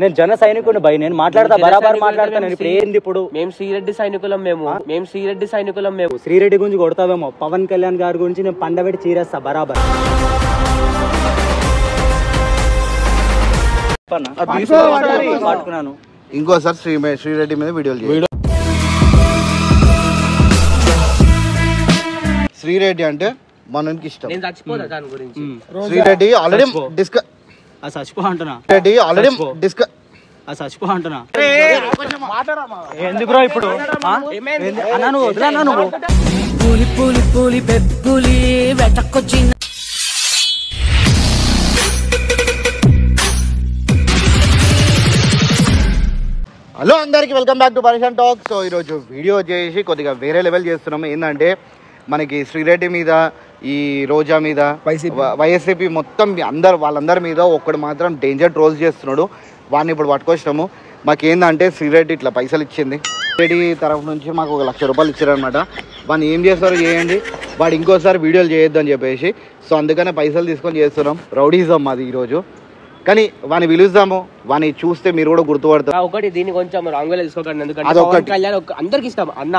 నేను జన సైనికుని భయ, నేను మాట్లాడతా బరాబర్ మాట్లాడతా. నేను ఇప్పుడు ఏంది ఇప్పుడు మేము శ్రీరెడ్డి సైనికులం, మేము శ్రీరెడ్డి సైనికులం. మేము శ్రీరెడ్డి గురించి కొడతావేమో, పవన్ కళ్యాణ్ గారి గురించి నేను పండబెట్టి చీరేస్తా బరాబర్. పట్టుకున్నాను ఇంకోసారి శ్రీరెడ్డి మీద వీడియోలు చేయాలి. శ్రీరెడ్డి అంటే మనకి ఇష్టం. నేను చచ్చిపోతా దాని గురించి. శ్రీరెడ్డి ఆల్రెడీ చచ్చిపో అంటున్నా. రెడ్డి ఆల్రెడీ చచ్చిపో అంటున్నా. ఎందుకు బ్రో ఇప్పుడు అన్నా నువ్వు వదిలేనా నువ్వు? పూలి పూలి పూలి పెప్పులి వెటకొచ్చి. హలో అందరికి వెల్కమ్ బ్యాక్ టు పరేషాన్ టాక్. సో ఈరోజు వీడియో చేసి కొద్దిగా వేరే లెవెల్ చేస్తున్నాము. ఏంటంటే మనకి శ్రీరెడ్డి మీద, ఈ రోజా మీద, వైఎస్పీ మొత్తం వాళ్ళందరి మీద ఒక్కడు మాత్రం డేంజర్ ట్రోల్స్ చేస్తున్నాడు. వాడిని ఇప్పుడు పట్టుకొచ్చినాము. మాకేందంటే శ్రీరెడ్డి ఇట్లా పైసలు ఇచ్చింది, శ్రీరెడ్డి తరఫు నుంచి మాకు 1 లక్ష రూపాయలు ఇచ్చారనమాట. వాడిని ఏం చేస్తారో చేయండి, వాడు ఇంకోసారి వీడియోలు చేయొద్దు అని చెప్పేసి. సో అందుకనే పైసలు తీసుకొని చేస్తున్నాం. రౌడీజం మాది ఈరోజు. కానీ వాడిని పిలుస్తాము, వాడిని చూస్తే మీరు కూడా గుర్తుపడతారు. ఒకటి దీన్ని కొంచెం రాంగ్ వేలో తీసుకోకండి, ఎందుకంటే పవన్ కళ్యాణ్ అందరికి ఇష్టం. అన్న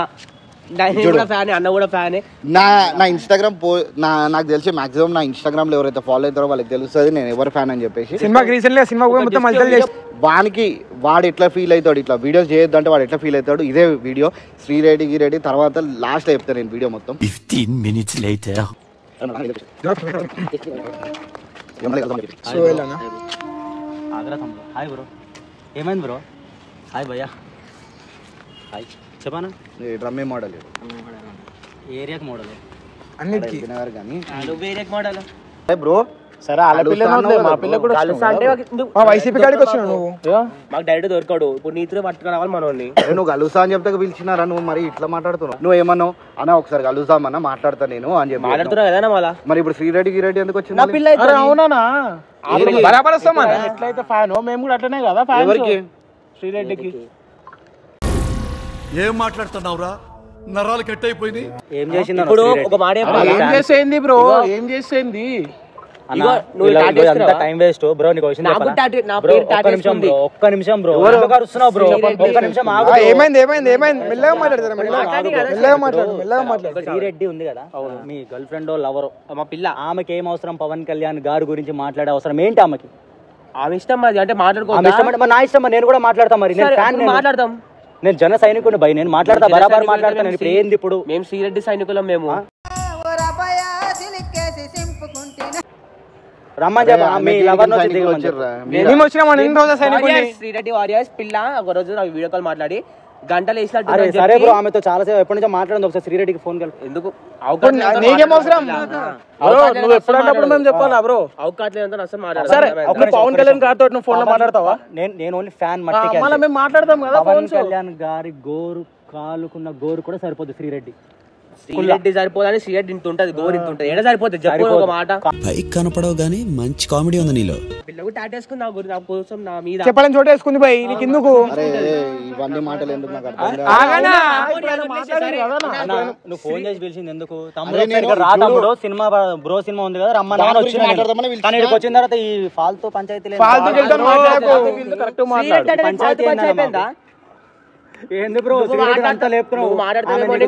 కూడా ఫ్యాన్, అన్న కూడా ఫ్యాన్. నా ఇన్స్టాగ్రామ్ నాకు తెలిసి మాక్సిమం నా ఇన్స్టాగ్రామ్ లో ఎవరైతే ఫాలో అవుతారో వాళ్ళకి తెలుస్తుంది నేను ఎవరు ఫ్యాన్ అని చెప్పేసి. వాడు ఎట్లా ఫీల్ అవుతాడు, ఇట్లా వీడియోస్ చేయొద్దు అంటే వాడు ఎట్లా ఫీల్ అవుతాడు, ఇదే వీడియో. శ్రీరెడ్డి తర్వాత లాస్ట్ లో చెప్తాను నేను వీడియో మొత్తం. 15 minutes later. హాయ్ బ్రో, ఏమైంది బ్రో? హాయ్ భయ్యా, హాయ్. చెప్పానా డ్రమ్మే మోడల్ ఏరియాకి మోడల్ కానీ మోడల్ బ్రో. సరే మా పిల్ల కూడా వైసీపీ కాడికి వచ్చినావు నువ్వు. మాకు డైరెక్ట్ దొరకడు. ఇప్పుడు నీతో పట్టుకురావాలి మనోని. నువ్వు కలుసా అని చెప్తే పిలిచినారా? నువ్వు మరి ఇట్లా మాట్లాడుతున్నావు. నువ్వు ఏమన్నావు అన్న, ఒకసారి కలుసామన్నా మాట్లాడతా నేను అని చెప్పి మాట్లాడుతున్నావు కదా మళ్ళా. మరి ఇప్పుడు శ్రీరెడ్డి ఎందుకు వచ్చింది? అవునా బరాబర్ వస్తామా? ఎట్లయితే ఫ్యాన్ మేము కూడా అట్లనే కదా ఫ్యాన్. ఎవరికి? శ్రీరెడ్డికి. ఏం మాట్లాడుతున్నావురా? నరాలు కట్ అయిపోయింది. ఏం చేసింది ఇప్పుడు ఒక మాట ఏం చేసేయండి బ్రో, ఏం చేసేయండి? Time waste bro. నీకు ఒక్క నిమిషం బ్రో, ఏమైంది మెల్లగా మాట్లాడతారా? శ్రీరెడ్డి ఉంది కదా, మీ గర్ల్ ఫ్రెండ్ లవర్, మా పిల్ల, ఆమెకి ఏం అవసరం పవన్ కళ్యాణ్ గారి గురించి మాట్లాడే అవసరం ఏంటి ఆమెకి? ఆమె ఇష్టం అది, అంటే మాట్లాడుకో. నా ఇష్టం, నేను కూడా మాట్లాడతా. మరి మాట్లాడతాం. నేను జన సైనికుని భయ, నేను మాట్లాడతా బరాబర్ మాట్లాడతా. నేను ఇప్పుడు ఏంది ఇప్పుడు మేము శ్రీరెడ్డి సైనికులం. మేము రమ్మని చెప్ప మీ లవర్ శ్రీరెడ్డి వారియర్స్ పిల్ల ఒక రోజు నాకు వీడియో కాల్ మాట్లాడి గంటలు వేసినట్టు. సరే బ్రో, ఆమెతో చాలా సేపు ఎప్పటి నుంచో మాట్లాడింది. ఒకసారి శ్రీరెడ్డికి ఫోన్ కలిపి. ఎందుకు నీకేం అవసరం? నువ్వు ఎప్పుడన్నప్పుడు మేము చెప్పాలా బ్రో? అవకాశం అసలు పవన్ కళ్యాణ్ గారితో నువ్వు ఫోన్ లో మాట్లాడతావా? నేను ఓన్లీ ఫ్యాన్ మట్టికి. మేము మాట్లాడతాం కదా. పవన్ కళ్యాణ్ గారి గోరు కాలుకున్న గోరు కూడా సరిపోతుంది శ్రీరెడ్డి. శ్రీరెడ్డి సరిపోదని శ్రీరెడ్డి ఇంత ఉంటది, గోరు ఇంత ఉంటది. ఎడ సరిపోతుంది చెప్పు ఒక మాట. పైకి కనపడవు గానీ మంచి కామెడీ ఉంది నీలో. పిల్లకు టాటేసుకుని నా కోసం నా మీద చెప్పాలని చోటు వేసుకుంది భయ్. నీకు ఎందుకు ఇవన్నీ మాటలు ఎందుకు? నాకు నువ్వు ఫోన్ చేసి పిలిచింది ఎందుకు? తమ్ముడు సినిమా బ్రో సినిమా ఉంది కదా, రమ్మని వచ్చిన వచ్చిన తర్వాత ఈ ఫాల్తూ పంచాయతీ పంచాయతీ ఏంది బ్రో?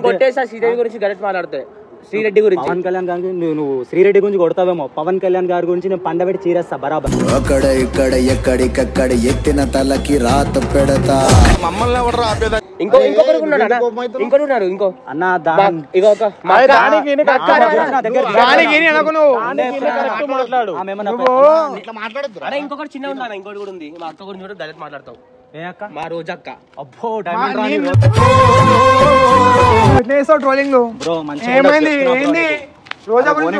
కొట్టేసా శ్రీరెడ్డి గురించి గరెక్ట్ మాట్లాడతాయి. శ్రీరెడ్డి గురించి, పవన్ కళ్యాణ్ గారి నువ్వు శ్రీరెడ్డి గురించి కొడతావేమో, పవన్ కళ్యాణ్ గారి గురించి నేను పండబెట్టి చీరేస్తా బరాబర్. అక్కడ ఇక్కడ ఎక్కడికక్కడ ఎత్తిన తలకి రాత పెడతా. ఇంకొకరు ఉన్నారు ఇంకో అన్న ఇంకొకటి చిన్న ఉన్నా. ఇంకోటి కూడా ఉంది. మా అక్క గురించి కూడా డైరెక్ట్ మాట్లాడతావు. మా రోజక్క అబ్బో ట్రోలింగ్ బ్రో. ఏమైంది? ఏంది రోజా గురించి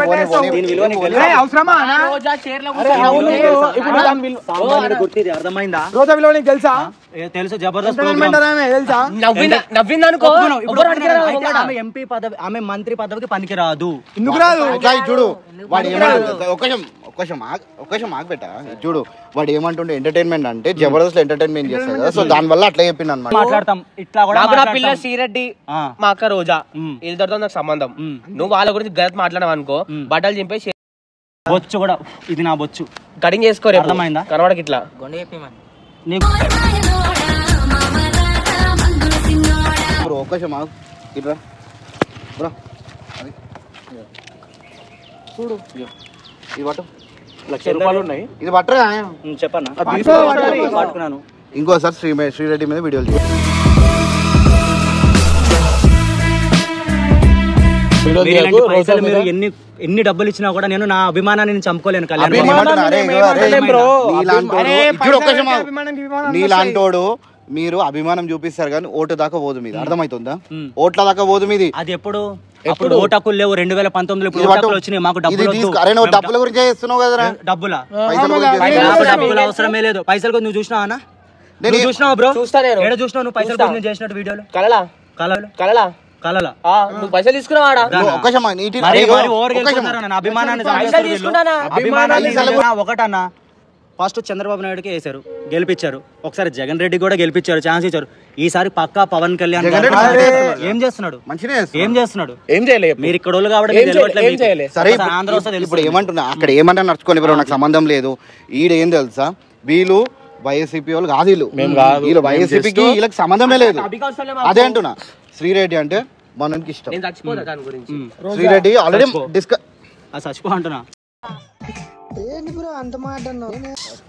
అవసరమా? అర్థమైందా? రోజా విలువ నీకు తెలుసా? తెలుసు, జబర్దస్త్ తెలుసా? నవ్విందనుకో. ఎంపీ పదవి, ఆమె మంత్రి పదవికి పనికి రాదు. ఎందుకు రాదు? చూడు వాడు ఒక్కశం ఆగి పెట్ట. చూడు వాడు ఏమంటుండే, ఎంటర్టైన్మెంట్ అంటే జబర్దస్త్ ఎంటర్టైన్మెంట్ చేస్తాడు కదా. సో దాని వల్ల అట్లా చెప్పింది అనమాట. మాట్లాడతాం ఇట్లా కూడా. నా పిల్ల శ్రీరెడ్డి, మా అక్క రోజా, వీళ్ళతో నాకు సంబంధం. నువ్వు వాళ్ళ గురించి గలత్ మాట్లాడవు అనుకో, బట్టలు చింపేసి బొచ్చు కూడా. ఇది నా బొచ్చు, కటింగ్ చేసుకోరు. అర్థమైందా? కనబడకి ఇట్లా బ్రో ఒక్కసారి మాకు ఇట్రా బ్రో చూడు ఇది పట్టు ₹1,00,000 ఉన్నాయి. ఇది పట్టరా చెప్పన్నా పట్టుకున్నాను. ఇంకోసారి శ్రీరెడ్డి మీద వీడియోలు పైసలు మీరు ఎన్ని డబ్బులు ఇచ్చినా కూడా నేను నా అభిమానాన్ని చంపుకోలేను. నీలాంటోడు మీరు అభిమానం చూపిస్తారు కానీ ఓటు దాకా పోదు మీది, అర్థమవుతుందా? ఓట్ల దాకా పోదు మీది. అది ఎప్పుడు అప్పుడు ఓటాకులు లేవు 2019 వచ్చినాయి. మాకు డబ్బుల గురించి చేస్తున్నావు కదరా? డబ్బులా డబ్బులు అవసరమే లేదు. పైసలు నువ్వు చూసినావా? నేను చూసినావు బ్రో, ఏడ చూసినావు నువ్వు పైసలు కోసం చేసినట్టు వీడియోలు? కలలా నువ్వు పైసలు తీసుకున్నావాడా? ఒకటన్నా ఫస్ట్ చంద్రబాబు నాయుడుకి వేశారు, గెలిపించారు. ఒకసారి జగన్ రెడ్డి కూడా గెలిపించారు, ఛాన్స్ ఇచ్చారు. ఈసారి పక్కా పవన్ కళ్యాణ్ ఏం చేస్తున్నాడు? ఏం చేస్తున్నాడు? ఏం చేయలేదు. మీరు ఇక్కడ వాళ్ళు కాబట్టి ఆంధ్ర వస్తే ఇప్పుడు ఏమంటున్నా అక్కడ ఏమన్నా నడుచుకోని బ్రో, నాకు సంబంధం లేదు. ఈడ ఏం తెలుసా, వీళ్ళు వైఎస్సీపీ వాళ్ళు కాదు, వీళ్ళు వైఎస్సీపీకి వీళ్ళకి సంబంధమే లేదు. అదే అంటున్నా, శ్రీరెడ్డి అంటే మనకి ఇష్టం. శ్రీరెడ్డి ఆల్రెడీ చచ్చిపో అంటున్నా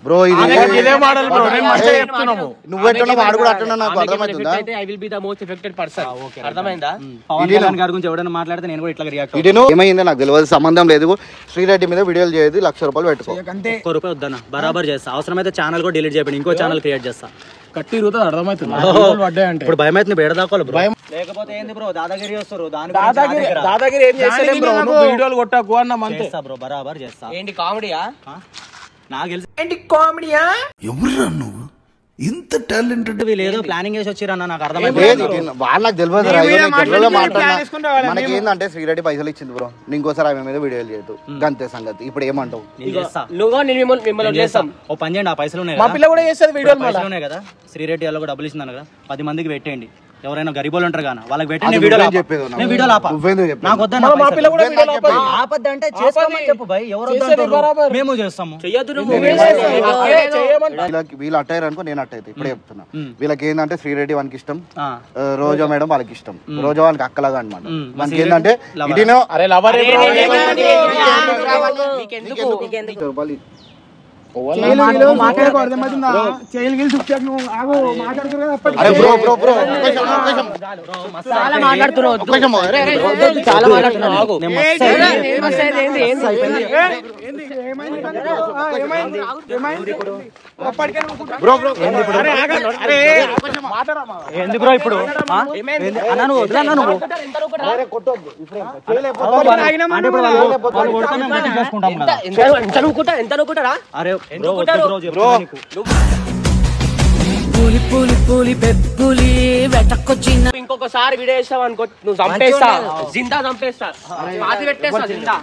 బ్రో. ఇది నువ్వెట్లా వాడు కూడా అట్లా నాకు అర్థమవుతుందా? మాట్లాడితే నేను కూడా ఇట్లా రియాక్ట్ ఏమైందో నాకు తెలియదు, సంబంధం లేదు. శ్రీరెడ్డి మీద వీడియోలు చేయదు, ₹1,00,000 పెట్టుకో. ₹1 వద్దన్న, బరాబర్ చేస్తా. అవసరమైతే ఛానల్ కూడా డిలీట్ చేయబడి ఇంకో ఛానల్ క్రియేట్ చేస్తా. కట్టి అర్థమవుతుంది. ఇప్పుడు భయం అవుతుంది, ఎడదాకోవాలి బ్రో. లేకపోతే ఏంది బ్రో, దాదాగిరి వస్తారు. దాదాగిరి ఏం చేస్తలేం బ్రో, నువ్వు వీడియోలు కొట్టకు అన్నాం అంతే బ్రో, బరాబర్ చేస్తా. ఏంటి కామెడీయా? నాకు తెలిసి ఏంటి కామెడీయా? ఎవరురా నువ్వు ఇంత టాలెంటెడ్? వీళ్ళు ఏదో ప్లానింగ్ చేసి వచ్చిరన్న, నాకు అర్థమైంది. వాళ్ళకి తెలియదు. మనకి ఏంటంటే శ్రీరెడ్డి పైసలు ఇచ్చింది బ్రో, ఇంకోసారి ఆమె మీద వీడియోలు చేయదు, గంతే సంగతి. ఇప్పుడు ఏమంటావు? ఓ పని చేయండి, ఆ పైసలు ఉన్నాయి మా పిల్ల కూడా చేస్తుంది వీడియోలు ఉన్నాయి కదా, శ్రీరెడ్డి వాళ్ళు కూడా డబ్బులు ఇచ్చింది కదా, 10 మందికి పెట్టేయండి. ఎవరైనా గరీబోలు ఉంటారు కానీ వాళ్ళకి పెట్టండి. వీడియోలు ఆపద్దంటే చేసుకోమని చెప్పు భయ్. ఎవరు మేము చేస్తాము, వీళ్ళు అట్టయ్యారు అనుకో, నేను అట్టయితే ఇప్పుడే చెప్తున్నా. వీళ్ళకి ఏంటంటే శ్రీరెడ్డి వానికి ఇష్టం, రోజా మేడం వాళ్ళకి ఇష్టం. రోజా వాళ్ళకి అక్కలాగా అనమాట. మనకి ఏంటంటే ఎందుకు బ్రో ఇప్పుడు అన్నాను వదిలేనా నువ్వు? ఇంకొకసారి వీడియో చేస్తావు అనుకో, నువ్వు చంపేస్తా, జిందా చంపేస్తా, పాతి పెట్టేస్తా జిందా.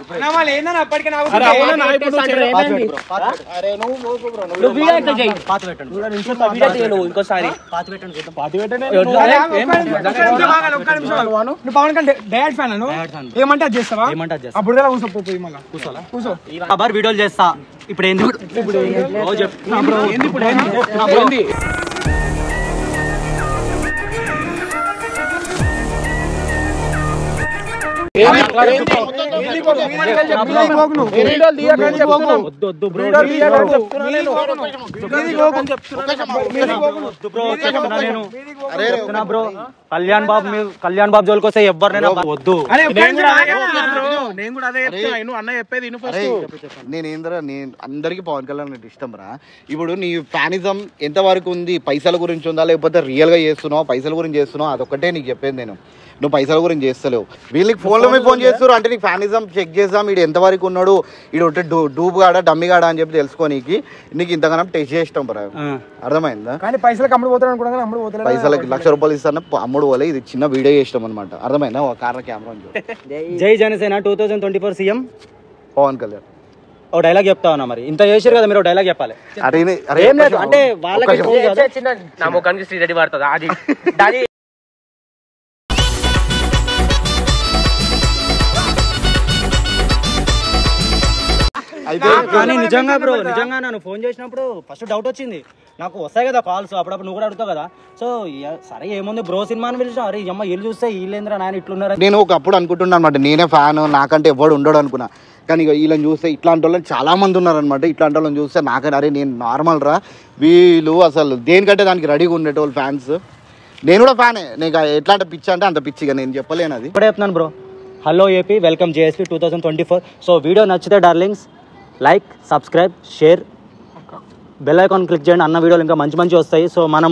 ఇంకోసారి పవన్ కళ్యాణ్ డైరెక్ట్ ఫ్యాన్ ఏమంటే అది చేస్తావా? అప్పుడు కూర్చో వీడియోలు చేస్తా. ఇప్పుడు ఏంది కళ్యాణ్ బాబు జోలికి వస్తే ఎవరినైనా వద్దు. నేనేంద్రా, నేను అందరికి పవన్ కళ్యాణ్ అంటే ఇష్టం రా. ఇప్పుడు నీ ఫ్యానిజం ఎంత వరకు ఉంది? పైసల గురించి ఉందా, లేకపోతే రియల్ గా చేస్తున్నావు, పైసల గురించి చేస్తున్నావు? అదొక్కటే నీకు చెప్పేది నేను. నువ్వు పైసల గురించి చేస్తలేవు, వీళ్ళకి ఫోన్లో మీద ఫోన్ చేస్తారు అంటే నీకు ఫ్యానిజం చెక్ చేద్దాం, వీడు ఎంతవరకు ఉన్నాడు, వీడు ఒకటి డూబ్ గాడా డమ్మి గాడా అని చెప్పి తెలుసుకోనికి నీకు ఇంతగానో టెస్ట్ చేస్తాం బరా. అర్థమైందా? పైసలకి అమ్ముడు పోతాడు అనుకున్నా, పైసలకి ₹1,00,000 ఇస్తాను అమ్ముడు పోలే. ఇది చిన్న వీడియో చేస్తాం అనమాట, అర్థమైందా? ఒక కార్ కెమెరా. జై జనసేన 2024 సీఎం పవన్ కళ్యాణ్. ఓ డైలాగ్ చెప్తా ఉన్నా, మరి ఇంత చేసారు కదా, మీరు డైలాగ్ చెప్పాలి. అంటే వాళ్ళకి నా ముఖానికి శ్రీరెడ్డి పడుతుంది అది. కానీ నిజంగా బ్రో నిజంగా నన్ను ఫోన్ చేసినప్పుడు ఫస్ట్ డౌట్ వచ్చింది నాకు. వస్తాయి కదా కాల్స్ అప్పుడప్పుడు, నువ్వు కూడా అడుగుతావు కదా. సో సరే ఏముంది బ్రో సినిమా అని పిలిచిన, అరే అమ్మ వీళ్ళు చూస్తే వీళ్ళేంద్ర నాయన ఇట్లున్నారు. నేను ఒకప్పుడు అనుకుంటున్నాను అనమాట, నేనే ఫ్యాన్, నాకంటే ఎవడు ఉండడు అనుకున్నా. కానీ వీళ్ళని చూస్తే ఇట్లాంటి వాళ్ళని చాలా మంది ఉన్నారనమాట. ఇట్లాంటి వాళ్ళని చూస్తే నాకని అరే నేను నార్మల్ రా, వీళ్ళు అసలు దేనికంటే దానికి రెడీగా ఉండేటోళ్ళు ఫ్యాన్స్. నేను కూడా ఫ్యానే, నీకు ఎట్లాంటి పిచ్చి అంటే అంత పిచ్చిగా నేను చెప్పలేను. అది ఇప్పుడే చెప్తున్నాను bro. Hello AP, welcome JSP 2024. So video నచ్చితే darlings like, subscribe, share, bell icon click చేయండి. అన్న వీడియోలు ఇంకా మంచి మంచి వస్తాయి. సో మన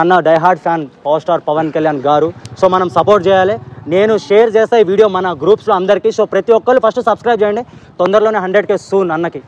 అన్న diehard fan power star Pawan Kalyan గారు. సో మనం సపోర్ట్ చేయాలి. నేను షేర్ చేస్తా ఈ వీడియో మన గ్రూప్స్లో అందరికీ. సో ప్రతి ఒక్కరు ఫస్ట్ సబ్స్క్రైబ్ చేయండి. తొందరలోనే 100K సూన్ అన్నకి.